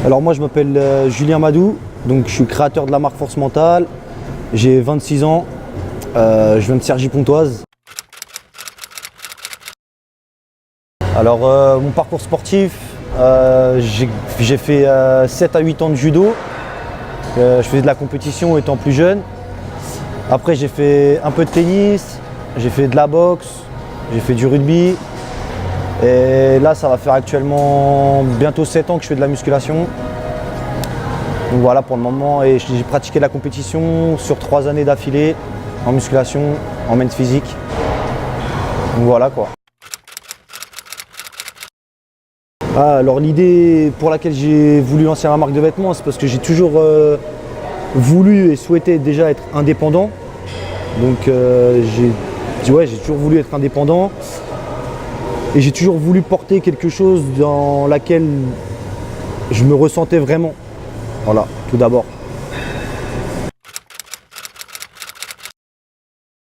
Alors moi je m'appelle Julien Madou, donc je suis créateur de la marque Force Mentale, j'ai 26 ans, je viens de Cergy-Pontoise. Alors mon parcours sportif, j'ai fait 7 à 8 ans de judo, je faisais de la compétition étant plus jeune. Après j'ai fait un peu de tennis, j'ai fait de la boxe, j'ai fait du rugby. Et là, ça va faire actuellement bientôt 7 ans que je fais de la musculation. Donc voilà pour le moment. Et j'ai pratiqué la compétition sur 3 années d'affilée en musculation, en men's physique. Donc voilà quoi. Alors l'idée pour laquelle j'ai voulu lancer ma marque de vêtements, c'est parce que j'ai toujours voulu et souhaité déjà être indépendant. Donc j'ai toujours voulu être indépendant. Et j'ai toujours voulu porter quelque chose dans laquelle je me ressentais vraiment. Voilà, tout d'abord.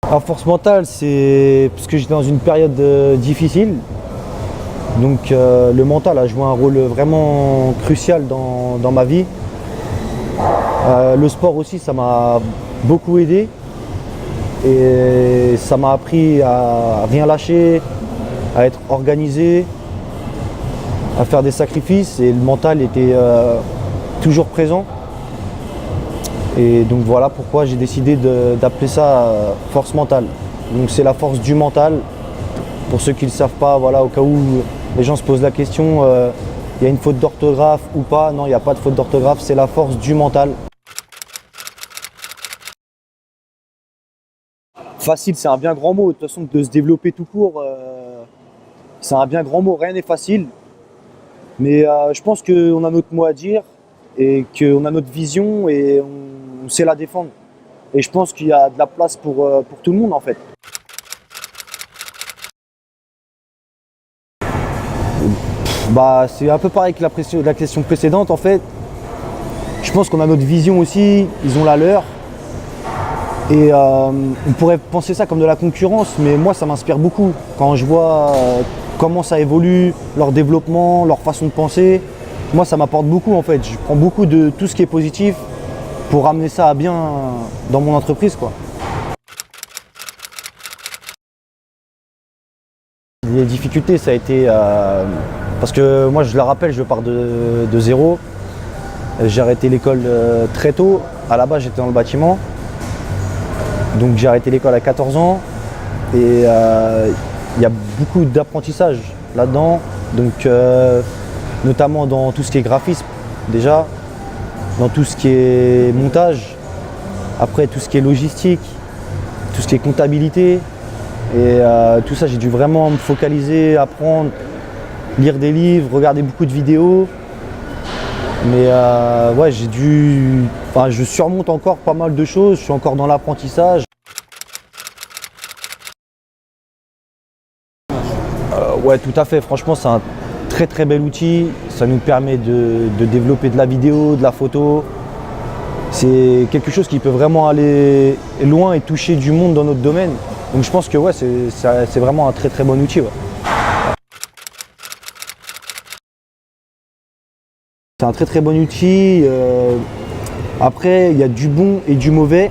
La force mentale, c'est parce que j'étais dans une période difficile. Donc le mental a joué un rôle vraiment crucial dans ma vie. Le sport aussi, ça m'a beaucoup aidé. Et ça m'a appris à rien lâcher, à être organisé, à faire des sacrifices, et le mental était toujours présent. Et donc voilà pourquoi j'ai décidé d'appeler ça force mentale. Donc c'est la force du mental. Pour ceux qui ne le savent pas, voilà, au cas où les gens se posent la question, il y a une faute d'orthographe ou pas? Non, il n'y a pas de faute d'orthographe, c'est la force du mental. Facile, c'est un bien grand mot. De toute façon, de se développer tout court, c'est un bien grand mot, rien n'est facile. Mais je pense qu'on a notre mot à dire et qu'on a notre vision et on sait la défendre. Et je pense qu'il y a de la place pour tout le monde en fait. Bah, c'est un peu pareil que la question précédente en fait. Je pense qu'on a notre vision aussi, ils ont la leur. Et on pourrait penser ça comme de la concurrence, mais moi ça m'inspire beaucoup. Quand je vois comment ça évolue, leur développement, leur façon de penser, moi ça m'apporte beaucoup en fait. Je prends beaucoup de tout ce qui est positif pour ramener ça à bien dans mon entreprise quoi. Les difficultés ça a été parce que moi je le rappelle, je pars de zéro. J'ai arrêté l'école très tôt. À la base j'étais dans le bâtiment. Donc j'ai arrêté l'école à 14 ans et il y a beaucoup d'apprentissage là-dedans, donc notamment dans tout ce qui est graphisme déjà, dans tout ce qui est montage, après tout ce qui est logistique, tout ce qui est comptabilité et tout ça j'ai dû vraiment me focaliser, apprendre, lire des livres, regarder beaucoup de vidéos. Mais ouais, je surmonte encore pas mal de choses, je suis encore dans l'apprentissage. Ouais, tout à fait, franchement c'est un très très bel outil, ça nous permet de développer de la vidéo, de la photo. C'est quelque chose qui peut vraiment aller loin et toucher du monde dans notre domaine. Donc je pense que ouais, c'est vraiment un très très bon outil. Ouais. C'est un très très bon outil. Après, il y a du bon et du mauvais.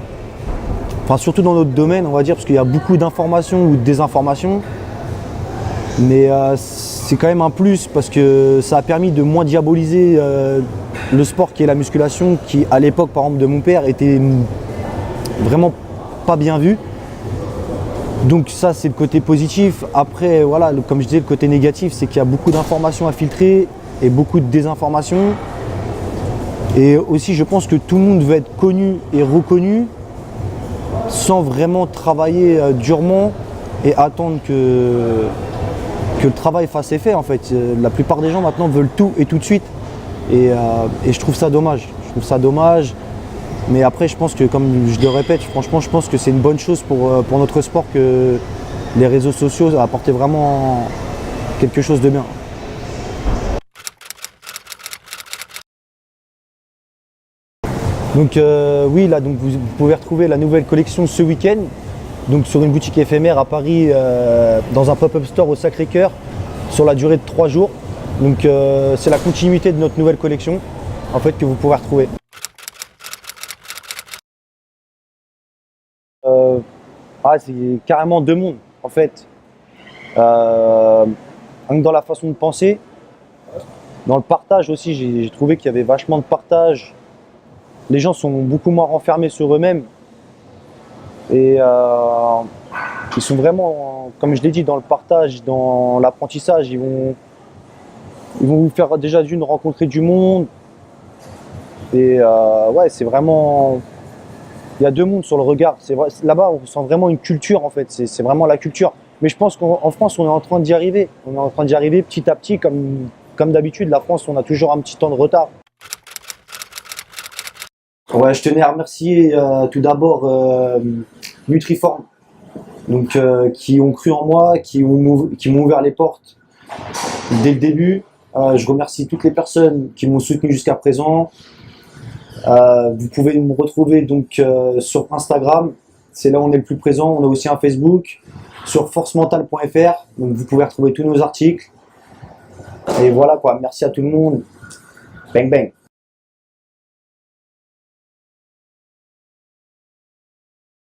Enfin, surtout dans notre domaine, on va dire, parce qu'il y a beaucoup d'informations ou de désinformations. Mais c'est quand même un plus parce que ça a permis de moins diaboliser le sport qui est la musculation, qui à l'époque, par exemple, de mon père, était vraiment pas bien vu. Donc ça, c'est le côté positif. Après, voilà, comme je disais, le côté négatif, c'est qu'il y a beaucoup d'informations à filtrer et beaucoup de désinformation. Et aussi, je pense que tout le monde veut être connu et reconnu sans vraiment travailler durement et attendre que le travail fasse effet. En fait, la plupart des gens maintenant veulent tout et tout de suite. Et je trouve ça dommage. Je trouve ça dommage. Mais après, je pense que, comme je le répète, franchement, je pense que c'est une bonne chose pour notre sport que les réseaux sociaux apportent vraiment quelque chose de bien. Donc oui, là, donc vous pouvez retrouver la nouvelle collection ce week-end, donc sur une boutique éphémère à Paris, dans un pop-up store au Sacré-Cœur, sur la durée de 3 jours. Donc c'est la continuité de notre nouvelle collection. en fait que vous pouvez retrouver. C'est carrément deux mondes en fait. Rien que dans la façon de penser, dans le partage aussi, j'ai trouvé qu'il y avait vachement de partage. Les gens sont beaucoup moins renfermés sur eux-mêmes et ils sont vraiment, comme je l'ai dit, dans le partage, dans l'apprentissage. Ils vont vous faire déjà d'une rencontrer du monde et ouais, c'est vraiment. Il y a deux mondes sur le regard. C'est vrai, là-bas, on ressent vraiment une culture en fait. C'est vraiment la culture. Mais je pense qu'en France, on est en train d'y arriver. On est en train d'y arriver petit à petit, comme d'habitude. La France, on a toujours un petit temps de retard. Ouais, je tenais à remercier tout d'abord Nutriform, donc qui ont cru en moi, qui m'ont ouvert les portes dès le début. Je remercie toutes les personnes qui m'ont soutenu jusqu'à présent. Vous pouvez me retrouver donc sur Instagram, c'est là où on est le plus présent. On a aussi un Facebook, sur forcementale.fr, donc vous pouvez retrouver tous nos articles. Et voilà quoi, merci à tout le monde. Bang bang.